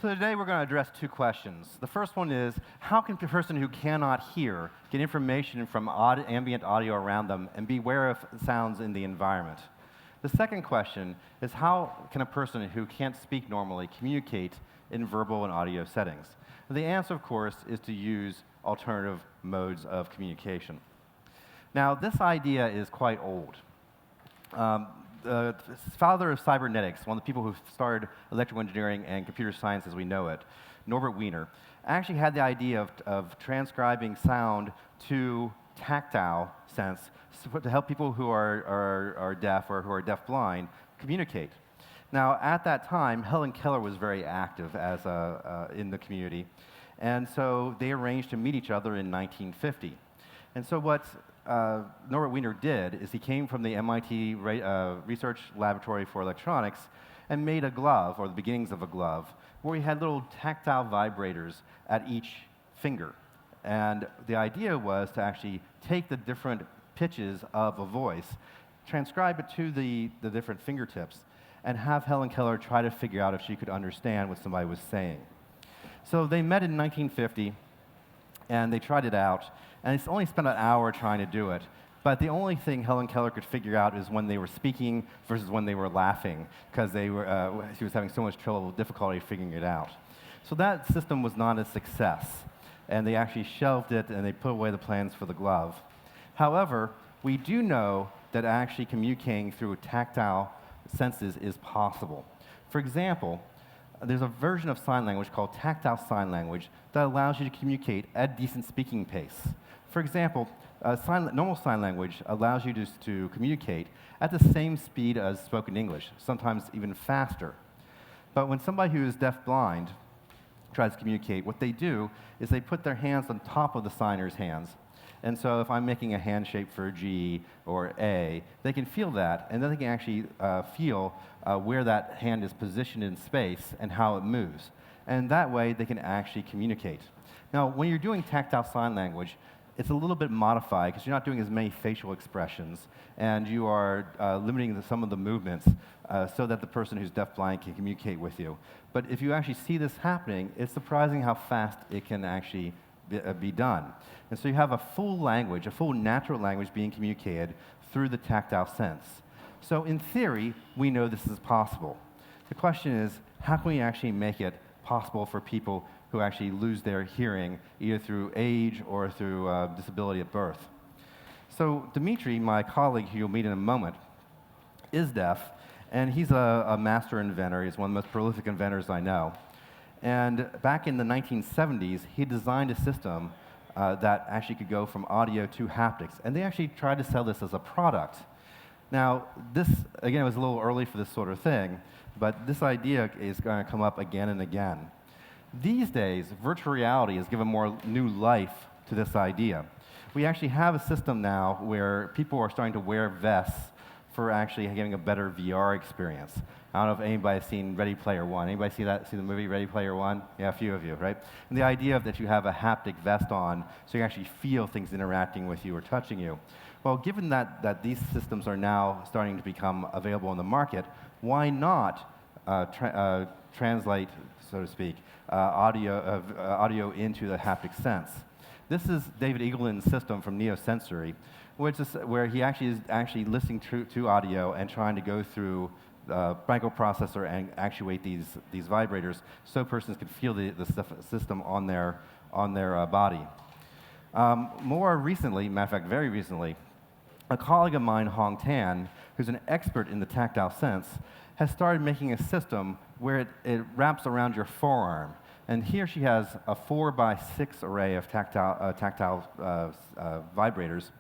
So today we're going to address two questions. The first one is, how can a person who cannot hear get information from ambient audio around them and be aware of sounds in the environment? The second question is, how can a person who can't speak normally communicate in verbal and audio settings? The answer, of course, is to use alternative modes of communication. Now, this idea is quite old. The father of cybernetics, one of the people who started electrical engineering and computer science as we know it, Norbert Wiener, actually had the idea of transcribing sound to tactile sense to help people who are deaf or who are deaf-blind communicate. Now, at that time, Helen Keller was very active as in the community, and so they arranged to meet each other in 1950. And so what Norbert Wiener did is he came from the MIT Research Laboratory for Electronics and made a glove, or the beginnings of a glove, where he had little tactile vibrators at each finger. And the idea was to actually take the different pitches of a voice, transcribe it to the different fingertips, and have Helen Keller try to figure out if she could understand what somebody was saying. So they met in 1950, and they tried it out. And they only spent an hour trying to do it. But the only thing Helen Keller could figure out is when they were speaking versus when they were laughing, because she was having so much difficulty figuring it out. So that system was not a success. And they actually shelved it, and they put away the plans for the glove. However, we do know that actually communicating through tactile senses is possible. For example, there's a version of sign language called tactile sign language that allows you to communicate at decent speaking pace. For example, normal sign language allows you to communicate at the same speed as spoken English, sometimes even faster. But when somebody who is deaf-blind tries to communicate, what they do is they put their hands on top of the signer's hands. And so if I'm making a handshake for G or A, they can feel that, and then they can actually feel where that hand is positioned in space and how it moves. And that way, they can actually communicate. Now, when you're doing tactile sign language, it's a little bit modified because you're not doing as many facial expressions, and you are limiting some of the movements so that the person who's deaf-blind can communicate with you. But if you actually see this happening, it's surprising how fast it can actually be done. And so you have a full language, a full natural language being communicated through the tactile sense. So in theory, we know this is possible. The question is, how can we actually make it possible for people who actually lose their hearing, either through age or through disability at birth? So Dimitri, my colleague who you'll meet in a moment, is deaf, and he's a master inventor. He's one of the most prolific inventors I know. And back in the 1970s, he designed a system that actually could go from audio to haptics. And they actually tried to sell this as a product. Now, this, again, was a little early for this sort of thing, but this idea is going to come up again and again. These days, virtual reality has given more new life to this idea. We actually have a system now where people are starting to wear vests for actually getting a better VR experience. I don't know if anybody's seen Ready Player One. Anybody see the movie Ready Player One? Yeah, a few of you, right? And the idea of that you have a haptic vest on so you actually feel things interacting with you or touching you. Well, given that these systems are now starting to become available in the market, why not translate, so to speak, audio into the haptic sense? This is David Eagleman's system from Neuroscientist, which is where he is actually listening to audio and trying to go through the microprocessor and actuate these vibrators so persons can feel the system on their body. More recently, matter of fact, very recently, a colleague of mine, Hong Tan, who's an expert in the tactile sense, has started making a system where it wraps around your forearm. And here she has a 4x6 array of tactile vibrators.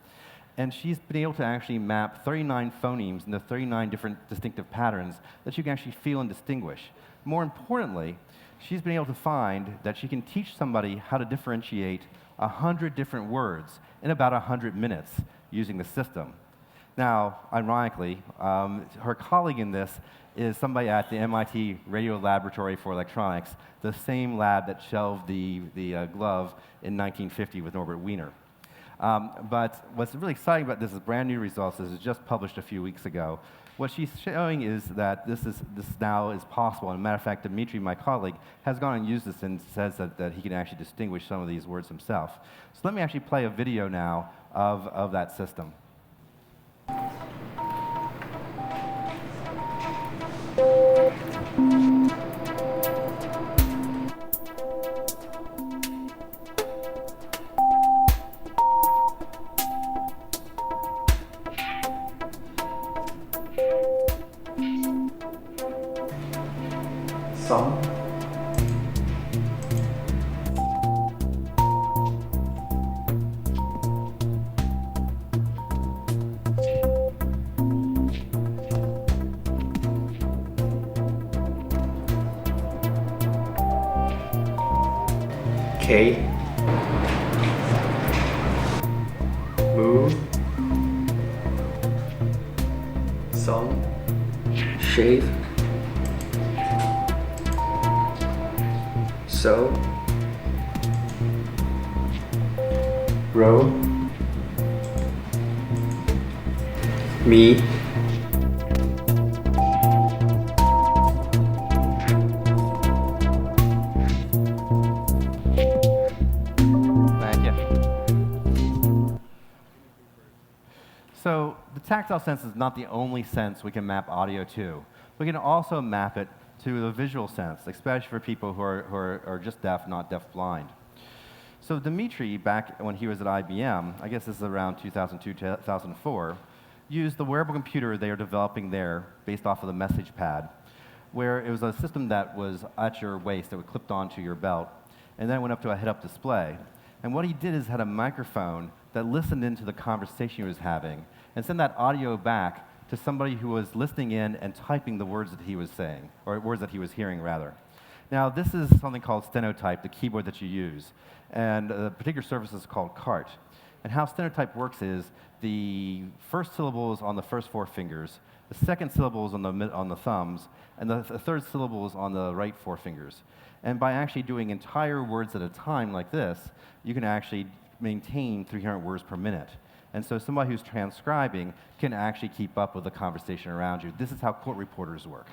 And she's been able to actually map 39 phonemes into 39 different distinctive patterns that you can actually feel and distinguish. More importantly, she's been able to find that she can teach somebody how to differentiate 100 different words in about 100 minutes using the system. Now, ironically, her colleague in this is somebody at the MIT Radio Laboratory for Electronics, the same lab that shelved the glove in 1950 with Norbert Wiener. But what's really exciting about this is brand new results. This was just published a few weeks ago. What she's showing is that this now is possible. And a matter of fact, Dimitri, my colleague, has gone and used this and says that he can actually distinguish some of these words himself. So let me actually play a video now of that system. Song. K. Move. Song. Shave. So. Row. Me. Thank you. So the tactile sense is not the only sense we can map audio to. We can also map it to the visual sense, especially for people who are just deaf, not deaf-blind. So Dimitri, back when he was at IBM, I guess this is around 2002, 2004, used the wearable computer they are developing there based off of the message pad, where it was a system that was at your waist that would clip onto your belt, and then went up to a head-up display. And what he did is had a microphone that listened into the conversation he was having and sent that audio back to somebody who was listening in and typing the words that he was saying, or words that he was hearing, rather. Now, this is something called stenotype, the keyboard that you use. And the particular service is called CART. And how stenotype works is the first syllable is on the first four fingers, the second syllable is on the thumbs, and the third syllable is on the right four fingers. And by actually doing entire words at a time like this, you can actually maintain 300 words per minute. And so somebody who's transcribing can actually keep up with the conversation around you. This is how court reporters work.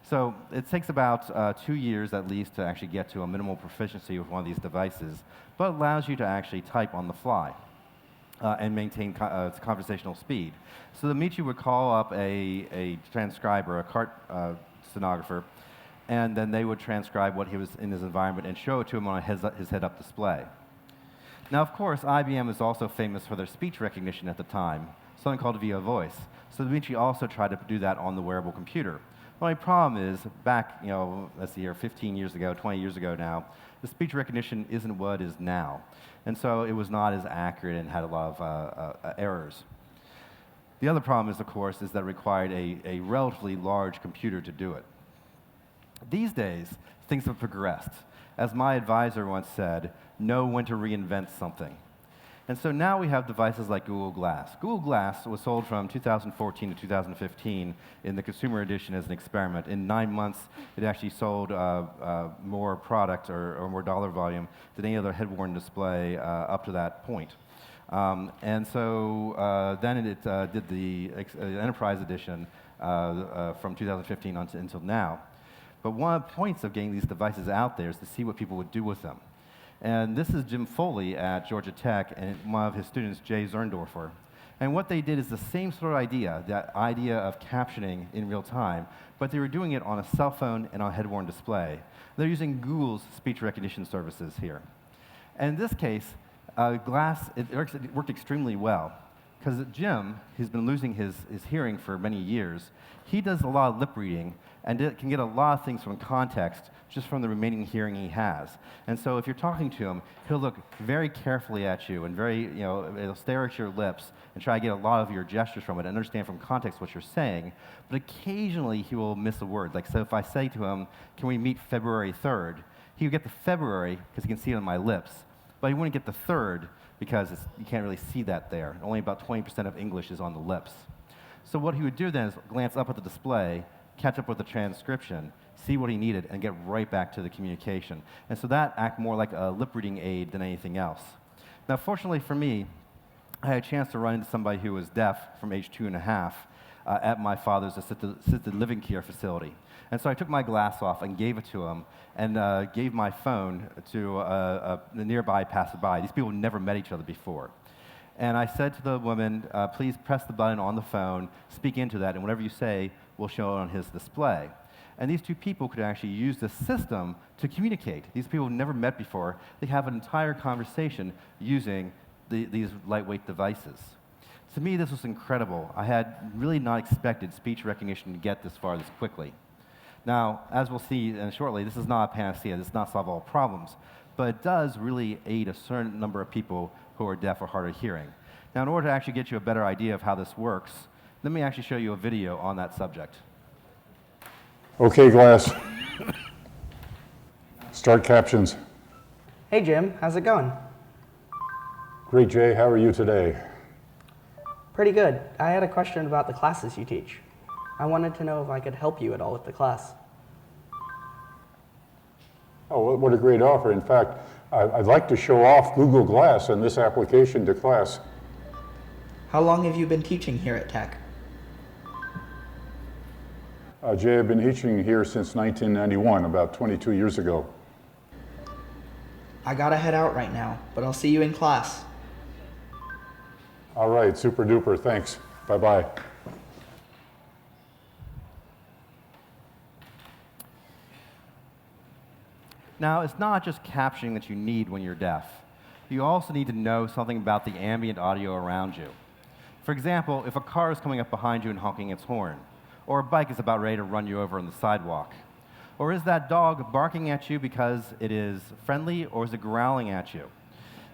So it takes about 2 years at least to actually get to a minimal proficiency with one of these devices, but allows you to actually type on the fly and maintain conversational speed. So Dimitri would call up a transcriber, a CART stenographer, and then they would transcribe what he was in his environment and show it to him on his head-up display. Now, of course, IBM is also famous for their speech recognition at the time, something called VO Voice. So Dimitri also tried to do that on the wearable computer. The only problem is, back, let's see here, 15 years ago, 20 years ago now, the speech recognition isn't what it is now. And so it was not as accurate and had a lot of errors. The other problem is, of course, is that it required a relatively large computer to do it. These days, things have progressed. As my advisor once said, know when to reinvent something. And so now we have devices like Google Glass. Google Glass was sold from 2014 to 2015 in the consumer edition as an experiment. In 9 months, it actually sold more product or more dollar volume than any other head-worn display up to that point. And so then it did the enterprise edition from 2015 until now. But one of the points of getting these devices out there is to see what people would do with them. And this is Jim Foley at Georgia Tech and one of his students, Jay Zerndorfer. And what they did is the same sort of idea, that idea of captioning in real time, but they were doing it on a cell phone and on a head-worn display. They're using Google's speech recognition services here. And in this case, Glass, it worked extremely well. Because Jim, who's been losing his hearing for many years, he does a lot of lip reading and can get a lot of things from context just from the remaining hearing he has. And so if you're talking to him, he'll look very carefully at you and he'll stare at your lips and try to get a lot of your gestures from it and understand from context what you're saying. But occasionally he will miss a word. Like, so if I say to him, can we meet February 3rd? He would get the February because he can see it on my lips, but he wouldn't get the 3rd because you can't really see that there. Only about 20% of English is on the lips. So what he would do then is glance up at the display, catch up with the transcription, see what he needed, and get right back to the communication. And so that acted more like a lip reading aid than anything else. Now, fortunately for me, I had a chance to run into somebody who was deaf from age 2.5 at my father's assisted living care facility. And so I took my glass off and gave it to him, and gave my phone to the nearby passerby. These people never met each other before. And I said to the woman, please press the button on the phone, speak into that, and whatever you say will show it on his display. And these two people could actually use the system to communicate. These people never met before. They have an entire conversation using these lightweight devices. To me, this was incredible. I had really not expected speech recognition to get this far this quickly. Now, as we'll see shortly, this is not a panacea. This does not solve all problems. But it does really aid a certain number of people who are deaf or hard of hearing. Now, in order to actually get you a better idea of how this works, let me actually show you a video on that subject. Okay, Glass. Start captions. Hey Jim, how's it going? Great, Jay. How are you today? Pretty good. I had a question about the classes you teach. I wanted to know if I could help you at all with the class. Oh, what a great offer. In fact, I'd like to show off Google Glass and this application to class. How long have you been teaching here at Tech? Jay, I've been teaching here since 1991, about 22 years ago. I gotta head out right now, but I'll see you in class. All right, super duper, thanks. Bye-bye. Now, it's not just captioning that you need when you're deaf. You also need to know something about the ambient audio around you. For example, if a car is coming up behind you and honking its horn, or a bike is about ready to run you over on the sidewalk, or is that dog barking at you because it is friendly, or is it growling at you?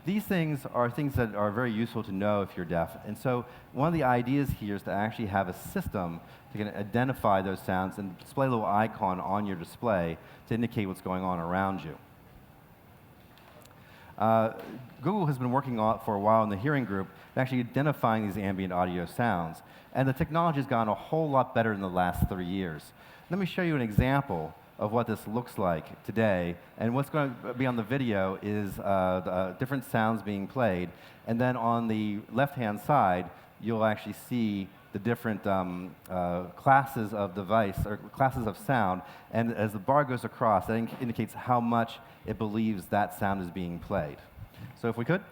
These things that are very useful to know if you're deaf. And so one of the ideas here is to actually have a system that can identify those sounds and display a little icon on your display to indicate what's going on around you. Google has been working on for a while in the hearing group, actually identifying these ambient audio sounds. And the technology has gotten a whole lot better in the last 3 years. Let me show you an example of what this looks like today. And what's going to be on the video is different sounds being played. And then on the left-hand side, you'll actually see the different classes of device, or classes of sound. And as the bar goes across, that indicates how much it believes that sound is being played. So if we could.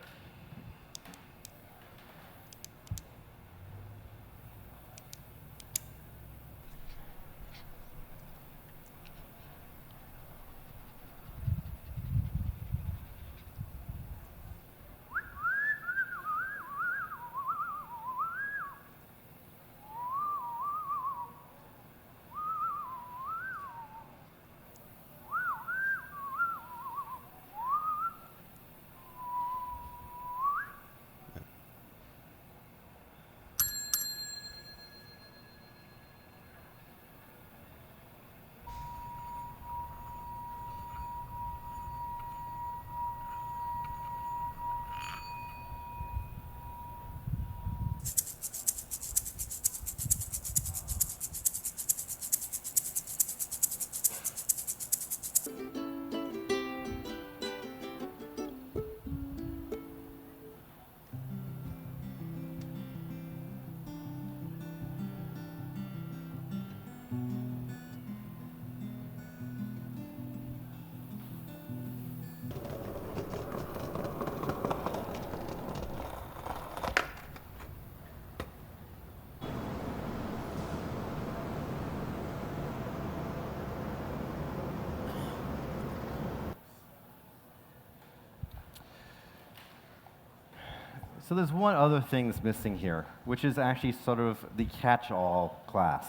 So there's one other thing that's missing here, which is actually sort of the catch-all class.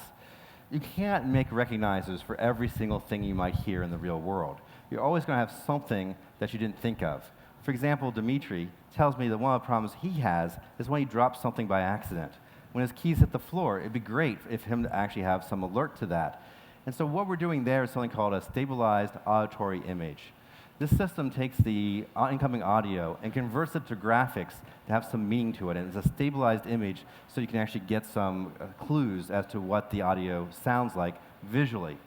You can't make recognizers for every single thing you might hear in the real world. You're always going to have something that you didn't think of. For example, Dimitri tells me that one of the problems he has is when he drops something by accident. When his keys hit the floor, it'd be great if him to actually have some alert to that. And so what we're doing there is something called a stabilized auditory image. This system takes the incoming audio and converts it to graphics to have some meaning to it. And it's a stabilized image so you can actually get some clues as to what the audio sounds like visually.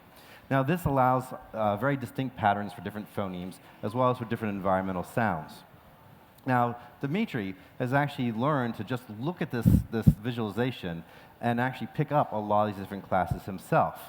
Now, this allows very distinct patterns for different phonemes, as well as for different environmental sounds. Now, Dimitri has actually learned to just look at this visualization and actually pick up a lot of these different classes himself,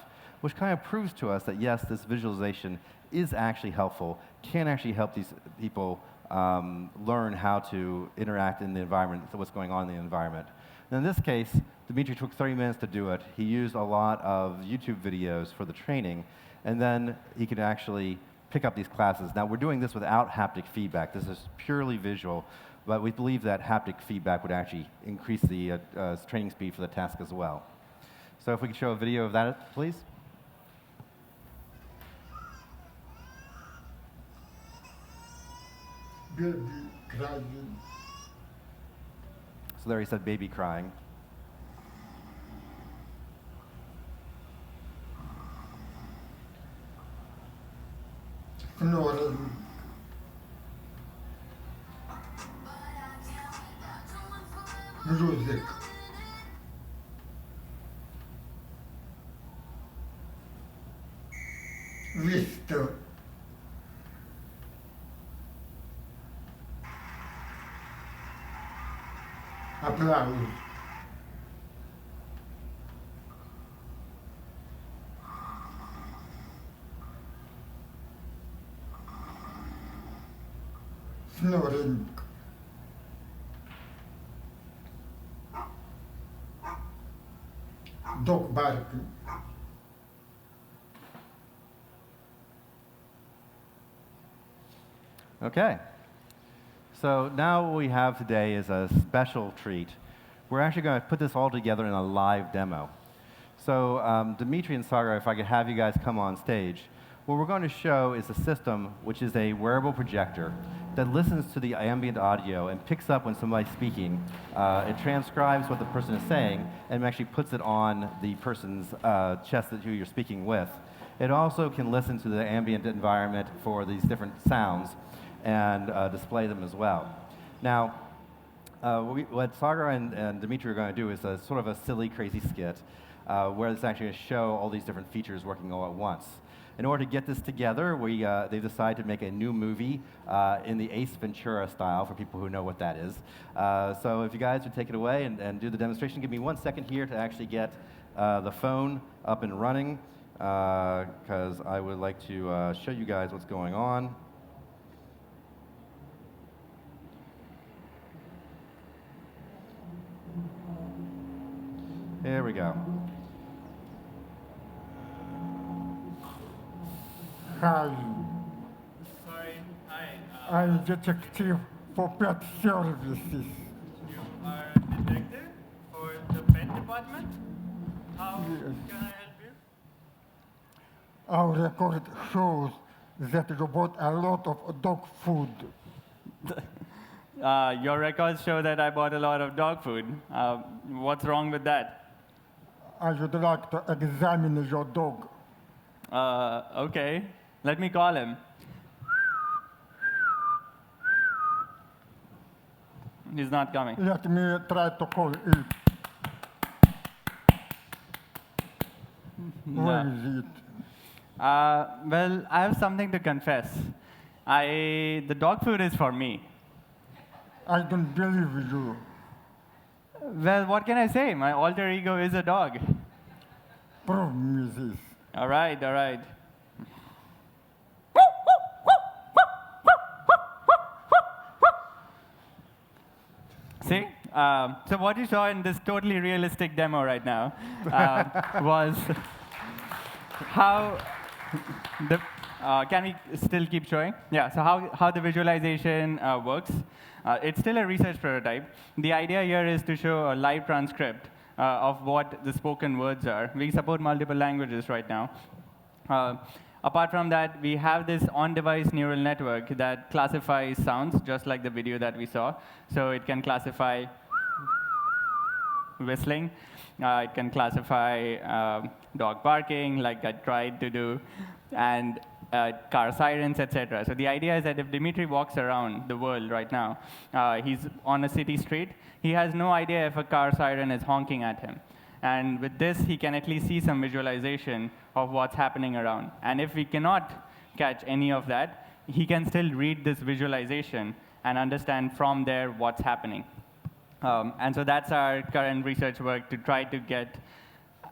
which kind of proves to us that, yes, this visualization is actually helpful, can actually help these people learn how to interact in the environment, what's going on in the environment. And in this case, Dimitri took 30 minutes to do it. He used a lot of YouTube videos for the training, and then he could actually pick up these classes. Now, we're doing this without haptic feedback. This is purely visual, but we believe that haptic feedback would actually increase the training speed for the task as well. So if we could show a video of that, please. Baby crying. So there he said baby crying. Snoring. Music. Whisper. Applause. Snoring. Dog barking. Okay. So now what we have today is a special treat. We're actually going to put this all together in a live demo. So Dimitri and Sagar, if I could have you guys come on stage, what we're going to show is a system which is a wearable projector that listens to the ambient audio and picks up when somebody's speaking. It transcribes what the person is saying and actually puts it on the person's chest who you're speaking with. It also can listen to the ambient environment for these different sounds and display them as well. Now, what Sagar and Dimitri are going to do is a sort of a silly, crazy skit where it's actually going to show all these different features working all at once. In order to get this together, they've decided to make a new movie in the Ace Ventura style, for people who know what that is. So if you guys would take it away and do the demonstration, give me 1 second here to actually get the phone up and running, because I would like to show you guys what's going on. There we go. Hi, Sorry, hi. I'm detective for pet services. You are a detective for the pet department? How Yes. can I help you? Our record shows that you bought a lot of dog food. Your records show that I bought a lot of dog food. What's wrong with that? I would like to examine your dog. Okay. Let me call him. He's not coming. Let me try to call it. Where is it? Well, I have something to confess. The dog food is for me. I don't believe you. Well, what can I say? My alter ego is a dog. Prove me this. All right, all right. See? So what you saw in this totally realistic demo right now was how the... can we still keep showing? Yeah, so how the visualization works. It's still a research prototype. The idea here is to show a live transcript of what the spoken words are. We support multiple languages right now. Apart from that, we have this on-device neural network that classifies sounds, just like the video that we saw. So it can classify whistling. It can classify dog barking, like I tried to do, and car sirens, etc. So the idea is that if Dimitri walks around the world right now, he's on a city street, he has no idea if a car siren is honking at him. And with this, he can at least see some visualization of what's happening around. And if we cannot catch any of that, he can still read this visualization and understand from there what's happening. And so that's our current research work, to try to get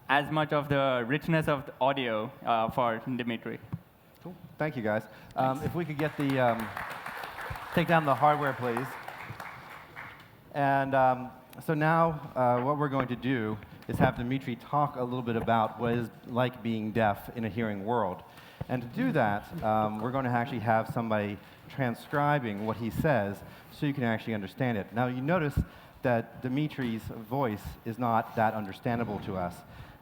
as much of the richness of the audio for Dimitri. Cool. Thank you, guys. If we could get the, take down the hardware, please. And so now what we're going to do is have Dimitri talk a little bit about what it's like being deaf in a hearing world. And to do that, we're going to actually have somebody transcribing what he says so you can actually understand it. Now, you notice that Dimitri's voice is not that understandable to us.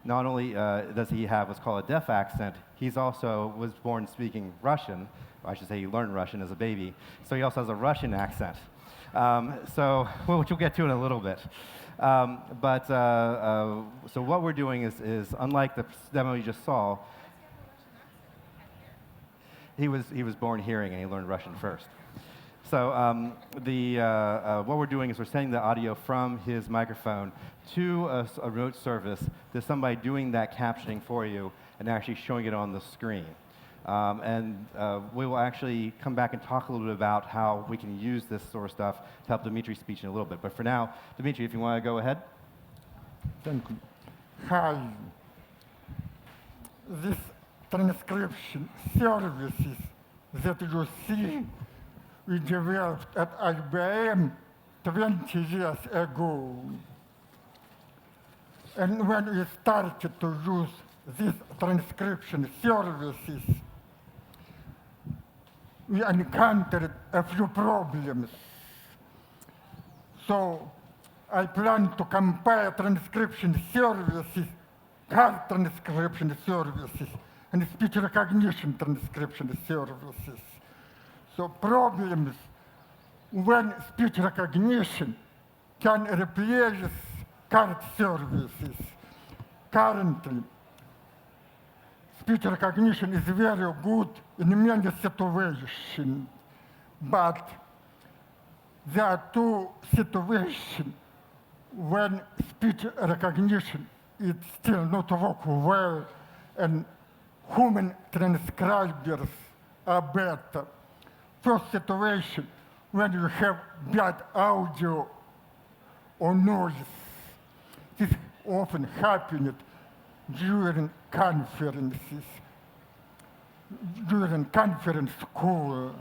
Not only does he have what's called a deaf accent, he's also was born speaking Russian. I should say he learned Russian as a baby. So he also has a Russian accent. Which we'll get to in a little bit. So what we're doing is unlike the demo you just saw, he was born hearing and he learned Russian first. So what we're doing is we're sending the audio from his microphone to a remote service. There's somebody doing that captioning for you and actually showing it on the screen. We will actually come back and talk a little bit about how we can use this sort of stuff to help Dimitri's speech in a little bit. But for now, Dimitri, if you want to go ahead. Thank you. Hi. This transcription services that you see we developed at IBM 20 years ago. And when we started to use these transcription services, we encountered a few problems. So I plan to compare transcription services, card transcription services, and speech recognition transcription services. So problems when speech recognition can replace card services. Currently, speech recognition is very good in many situations, but there are two situations when speech recognition is still not working well, and human transcribers are better. First situation, when you have bad audio or noise. This often happens during conferences, during conference call.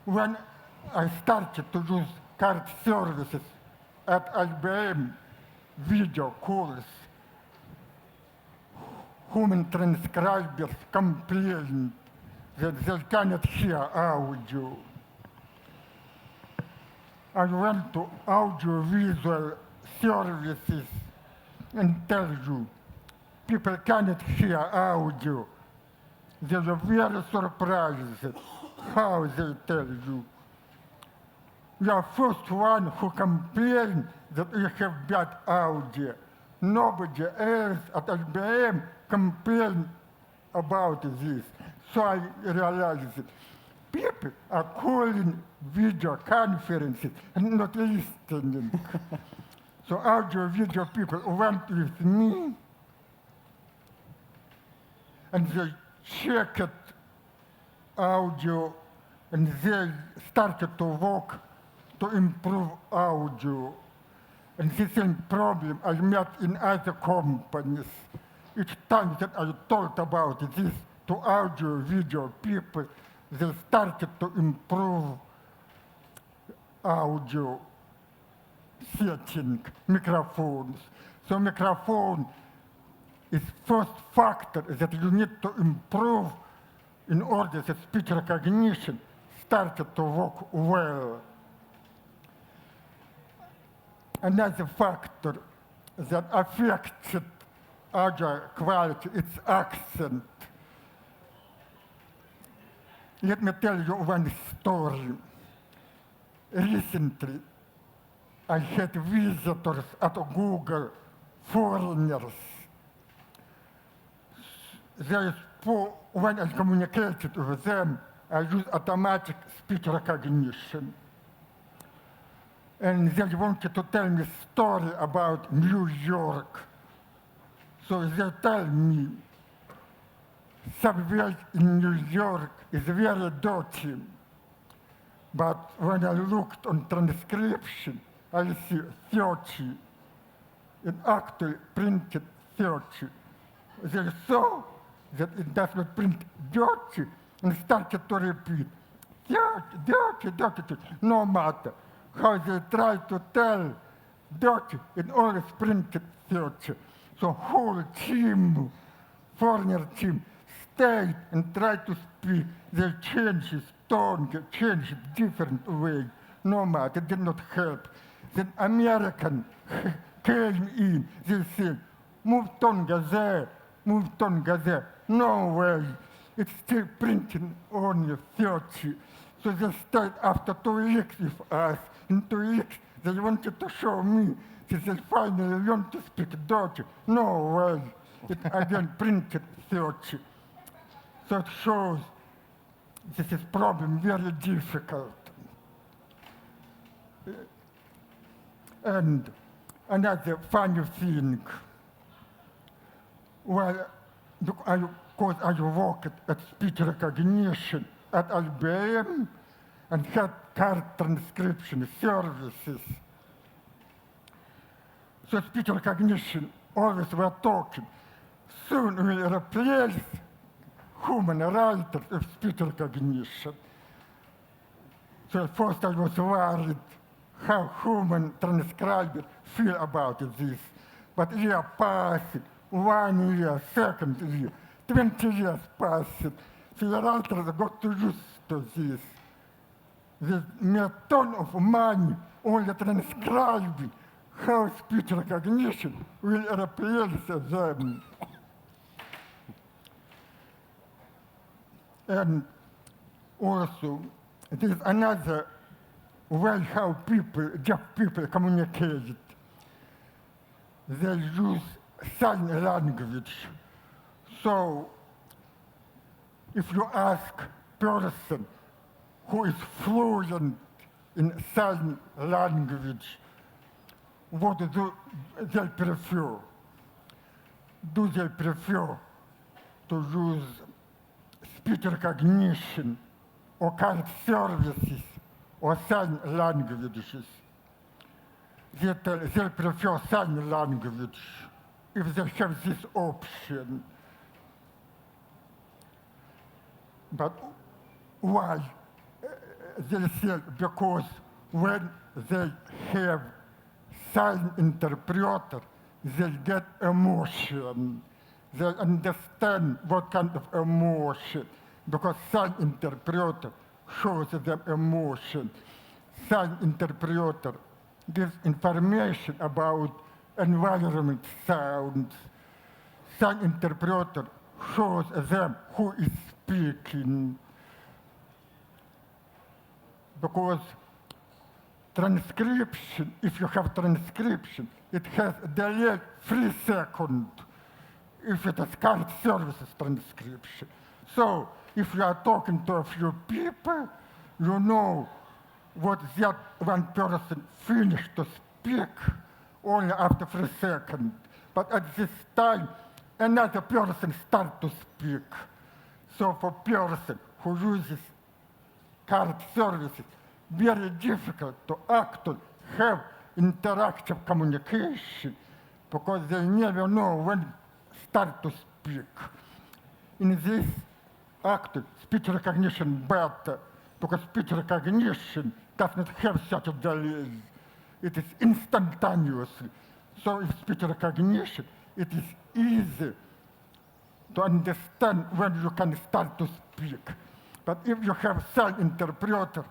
When I started to use card services at IBM video calls, human transcribers complained that they cannot hear audio. I went to audio-visual services and tell you, people cannot hear audio. They were very surprised how they tell you. You are first one who complained that you have bad audio. Nobody else at IBM complained about this. So I realized that people are calling video conferences and not listening. So audio-video people went with me and they checked audio and they started to work to improve audio. And the same problem I met in other companies. Each time that I talked about this to audio-video people, they started to improve audio setting, microphones. So microphone is first factor that you need to improve in order that speech recognition started to work well. Another factor that affected audio quality is accent. Let me tell you one story. Recently, I had visitors at Google, foreigners. When I communicated with them, I used automatic speech recognition. And they wanted to tell me a story about New York. So they tell me, subway in New York is very dirty. But when I looked on transcription, I see 30. It actually printed 30. They saw that it does not print dirty and started to repeat. Dirty. No matter how they try to tell dirty, it always printed 30. So whole team, foreigner team, stayed and tried to speak. They changed his tone, they changed different way. No matter, it did not help. Then American came in, they said, move tongue there. No way, it's still printing only 30. So they stayed after 2 weeks with us. In 2 weeks, they wanted to show me. They said, finally learned to speak dirty. No way, it again printed 30. So it shows this is problem very difficult. And another funny thing, well, because I worked at speech recognition at IBM and had card transcription services. So speech recognition always were talking. Soon we'll replace human writers of speech recognition. So at first I was worried how human transcribers feel about this. But year passed, 1 year, second year, 20 years passed. So the writers got used to this. They made a ton of money only transcribing how speech recognition will replace them. And also, there is another way how deaf people communicate. They use sign language. So, if you ask a person who is fluent in sign language, what do they prefer? Do they prefer to use speech recognition or card services or sign languages? They prefer sign language if they have this option. But why? They say because when they have sign interpreter, they get emotion. They understand what kind of emotion, because sign interpreter shows them emotion. Sign interpreter gives information about environment sounds. Sign interpreter shows them who is speaking. Because transcription, if you have transcription, it has a delay 3 seconds if it is card services transcription. So if you are talking to a few people, you know what that one person finished to speak only after 3 seconds. But at this time, another person starts to speak. So for person who uses card services, very difficult to actually have interactive communication because they never know when to start to speak. In this active speech recognition better, because speech recognition does not have such a delay. It is instantaneously. So in speech recognition, it is easy to understand when you can start to speak. But if you have sign interpreter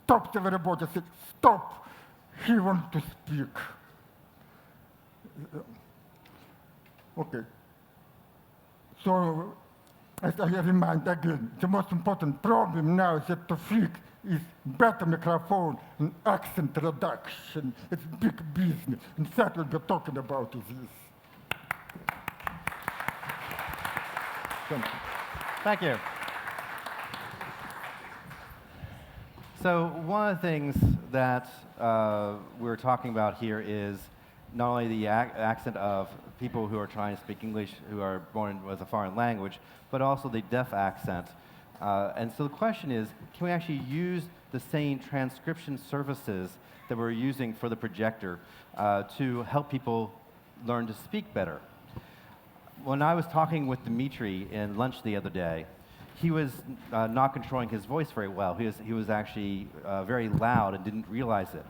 stops everybody, says, stop, he wants to speak. Okay. So, as I remind again, the most important problem now is that to fix is better microphone and accent reduction. It's big business, and that we'll be talking about this. Thank you. Thank you. So one of the things that we're talking about here is not only the accent of people who are trying to speak English who are born with a foreign language, but also the deaf accent. And so the question is, can we actually use the same transcription services that we're using for the projector to help people learn to speak better? When I was talking with Dimitri in lunch the other day, he was not controlling his voice very well. He was actually very loud and didn't realize it.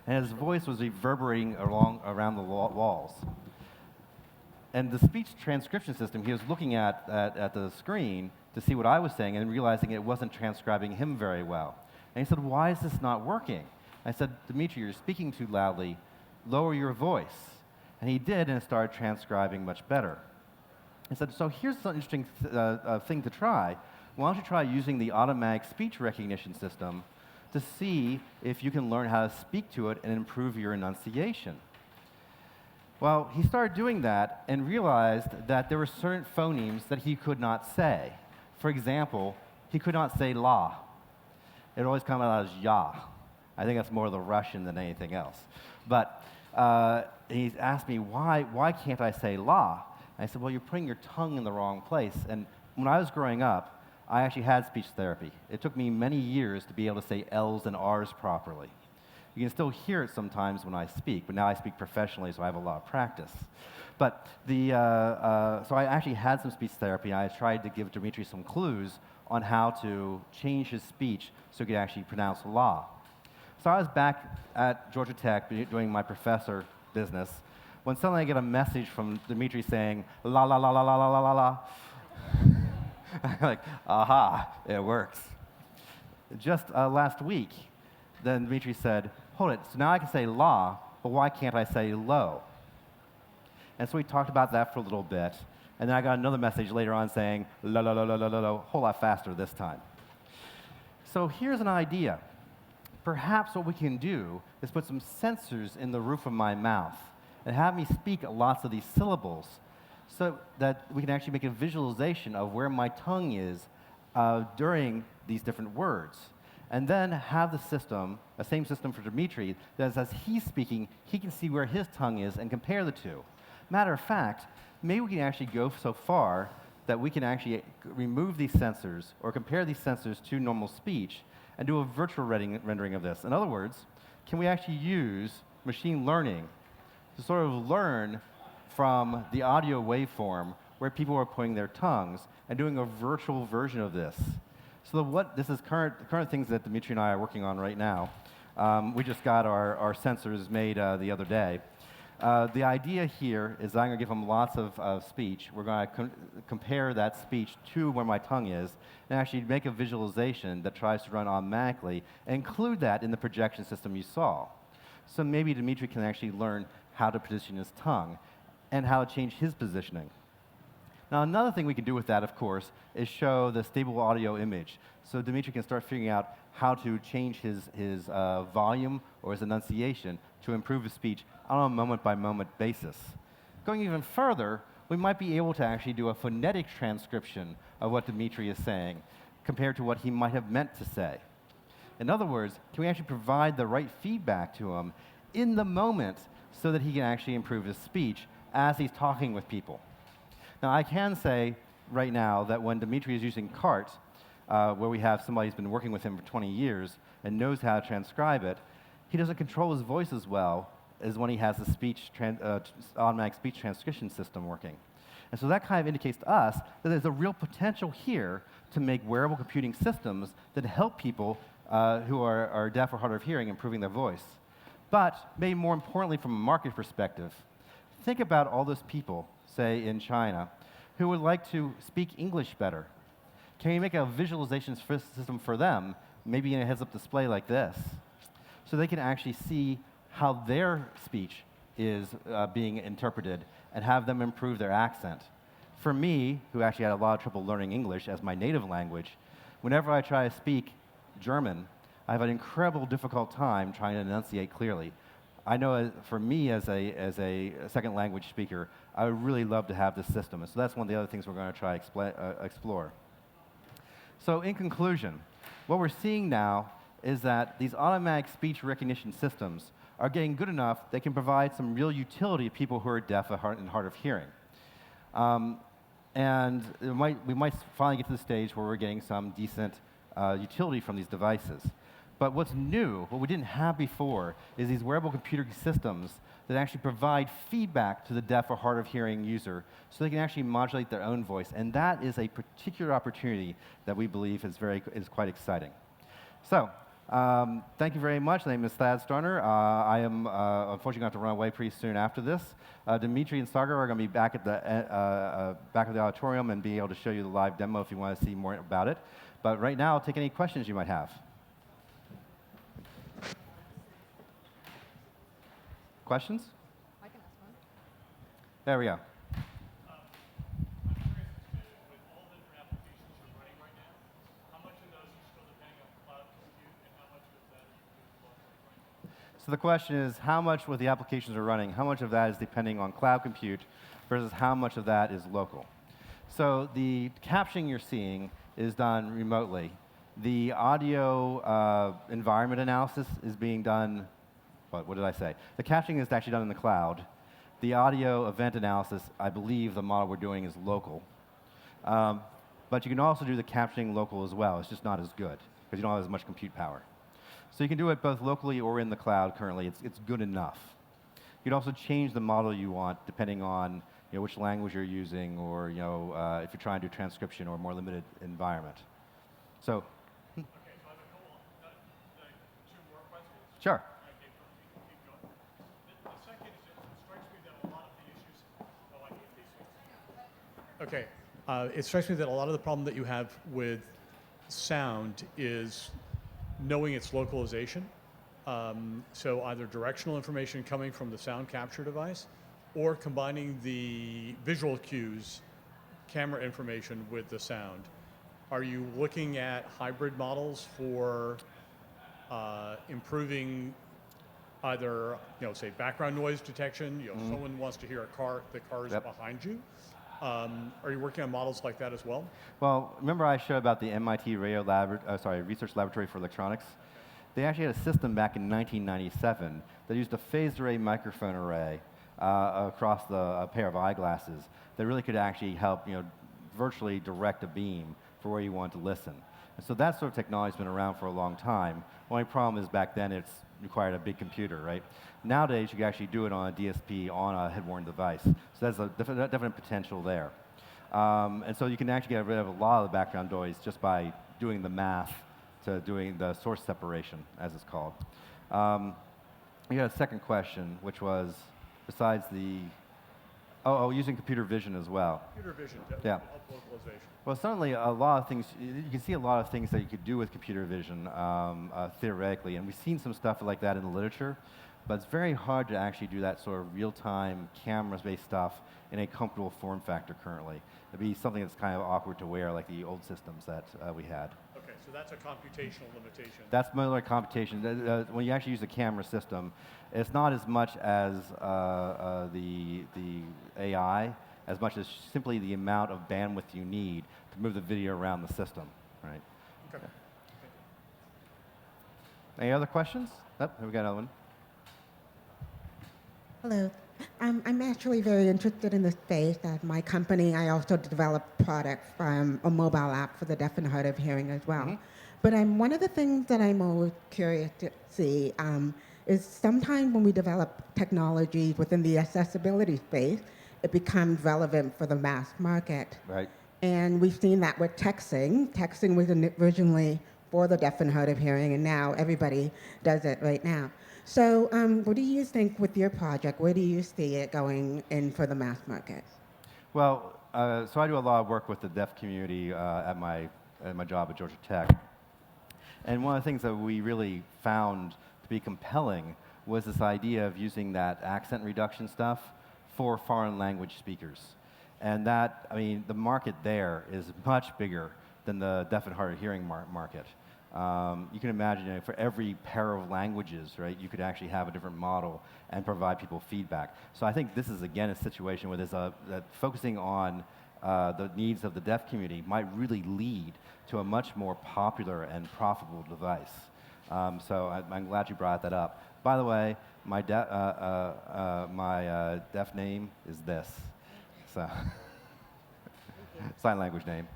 And his voice was reverberating around the walls. And the speech transcription system, he was looking at the screen to see what I was saying and realizing it wasn't transcribing him very well. And he said, "Why is this not working?" I said, "Dimitri, you're speaking too loudly. Lower your voice." And he did, and it started transcribing much better. I said, "So here's an interesting thing to try. Why don't you try using the automatic speech recognition system to see if you can learn how to speak to it and improve your enunciation?" Well, he started doing that and realized that there were certain phonemes that he could not say. For example, he could not say la. It always comes out as ya. I think that's more the Russian than anything else. But he asked me, why can't I say la? And I said, well, you're putting your tongue in the wrong place. And when I was growing up, I actually had speech therapy. It took me many years to be able to say L's and R's properly. You can still hear it sometimes when I speak, but now I speak professionally, so I have a lot of practice. But so I actually had some speech therapy, and I tried to give Dimitri some clues on how to change his speech so he could actually pronounce la. So I was back at Georgia Tech doing my professor business when suddenly I get a message from Dimitri saying la la la la la la la la la. I'm like, aha, it works. Just last week, then Dimitri said, hold it, so now I can say la, but why can't I say low? And so we talked about that for a little bit, and then I got another message later on saying la la la la la la la, a whole lot faster this time. So here's an idea. Perhaps what we can do is put some sensors in the roof of my mouth and have me speak lots of these syllables so that we can actually make a visualization of where my tongue is during these different words. And then have the system, the same system for Dimitri, that as he's speaking, he can see where his tongue is and compare the two. Matter of fact, maybe we can actually go so far that we can actually remove these sensors or compare these sensors to normal speech and do a virtual rendering of this. In other words, can we actually use machine learning to sort of learn from the audio waveform where people are putting their tongues and doing a virtual version of this? So this is current things that Dimitri and I are working on right now. We just got our sensors made the other day. The idea here is I'm going to give him lots of speech. We're going to compare that speech to where my tongue is and actually make a visualization that tries to run automatically and include that in the projection system you saw. So maybe Dimitri can actually learn how to position his tongue and how to change his positioning. Now, another thing we can do with that, of course, is show the stable audio image. So Dimitri can start figuring out how to change his volume or his enunciation to improve his speech on a moment-by-moment basis. Going even further, we might be able to actually do a phonetic transcription of what Dimitri is saying compared to what he might have meant to say. In other words, can we actually provide the right feedback to him in the moment so that he can actually improve his speech as he's talking with people? Now, I can say right now that when Dimitri is using CART, where we have somebody who's been working with him for 20 years and knows how to transcribe it, he doesn't control his voice as well as when he has the automatic speech transcription system working. And so that kind of indicates to us that there's a real potential here to make wearable computing systems that help people who are deaf or hard of hearing improving their voice. But maybe more importantly from a market perspective, think about all those people, say in China, who would like to speak English better. Can you make a visualization system for them, maybe in a heads-up display like this, so they can actually see how their speech is being interpreted and have them improve their accent? For me, who actually had a lot of trouble learning English as my native language, whenever I try to speak German, I have an incredible difficult time trying to enunciate clearly. I know for me as a second language speaker, I would really love to have this system. And so that's one of the other things we're going to try explore. So in conclusion, what we're seeing now is that these automatic speech recognition systems are getting good enough they can provide some real utility to people who are deaf and hard of hearing. And we might finally get to the stage where we're getting some decent utility from these devices. But what's new, what we didn't have before, is these wearable computer systems that actually provide feedback to the deaf or hard of hearing user so they can actually modulate their own voice. And that is a particular opportunity that we believe is quite exciting. So, thank you very much. My name is Thad Starner. I am unfortunately going to have to run away pretty soon after this. Dimitri and Starner are going to be back at the back of the auditorium and be able to show you the live demo if you want to see more about it. But right now, I'll take any questions you might have. Questions? I can ask one. There we go. So the question is, how much with the applications are running, how much of that is depending on cloud compute versus how much of that is local? So the captioning you're seeing is done remotely. The audio environment analysis is being done, what did I say? The captioning is actually done in the cloud. The audio event analysis, I believe the model we're doing is local. But you can also do the captioning local as well. It's just not as good because you don't have as much compute power. So you can do it both locally or in the cloud currently. It's good enough. You can also change the model you want depending on which language you're using or if you're trying to do transcription or a more limited environment. So, okay, so I have a couple, two more questions. Sure. Keep going. The second is, it strikes me that a lot of the issues, I need these things. Okay, it strikes me that a lot of the problem that you have with sound is knowing its localization. So either directional information coming from the sound capture device or combining the visual cues, camera information with the sound. Are you looking at hybrid models for improving either, say background noise detection? Someone wants to hear the cars behind you. Are you working on models like that as well? Well, remember I showed about the MIT Research Laboratory for Electronics? They actually had a system back in 1997 that used a phased array microphone array across a pair of eyeglasses that really could actually help virtually direct a beam for where you want to listen. And so that sort of technology has been around for a long time. The only problem is back then it's required a big computer, right? Nowadays you can actually do it on a DSP on a head-worn device. So there's a definite potential there. And so you can actually get rid of a lot of the background noise just by doing the math to doing the source separation, as it's called. You had a second question, which was, besides the, using computer vision as well. Computer vision, yeah. Help localization. Well, certainly a lot of things, you can see a lot of things that you could do with computer vision theoretically, and we've seen some stuff like that in the literature, but it's very hard to actually do that sort of real-time cameras-based stuff in a comfortable form factor currently. It'd be something that's kind of awkward to wear, like the old systems that we had. Okay, so that's a computational limitation. That's more like computation. When you actually use a camera system, it's not as much as the AI, as much as simply the amount of bandwidth you need to move the video around the system, right? Okay. Any other questions? Oh, we got another one. Hello. I'm actually very interested in the space. At my company, I also develop products from a mobile app for the deaf and hard of hearing as well. But one of the things that I'm always curious to see is sometimes when we develop technologies within the accessibility space, it becomes relevant for the mass market. Right. And we've seen that with texting. Texting was originally for the deaf and hard of hearing, and now everybody does it right now. So what do you think with your project? Where do you see it going in for the mass market? Well, so I do a lot of work with the deaf community at my job at Georgia Tech. And one of the things that we really found to be compelling was this idea of using that accent reduction stuff for foreign language speakers. And that, I mean, the market there is much bigger than the deaf and hard of hearing market. You can imagine for every pair of languages, right, you could actually have a different model and provide people feedback. So I think this is, again, a situation where there's that focusing on the needs of the deaf community might really lead to a much more popular and profitable device. So I'm glad you brought that up. By the way, my deaf name is this. So. sign language name.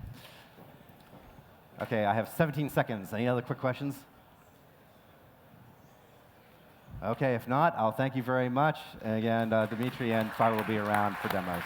OK, I have 17 seconds. Any other quick questions? OK, if not, I'll thank you very much. And again, Dimitri and Farah will be around for demos.